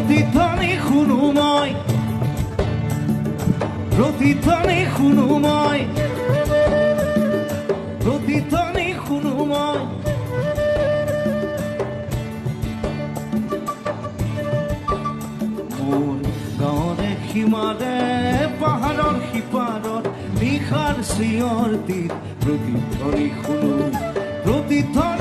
প্ৰতিধ্বনি শুনো মই, প্ৰতিধ্বনি শুনো মই, প্ৰতিধ্বনি শুনো মই। মোৰ গাঁৱৰে সীমাৰে পাহাৰৰ সিপাৰত নিশাৰ চিঞৰ তীৰ প্ৰতিধ্বনি শুনো, প্ৰতিধ্বনি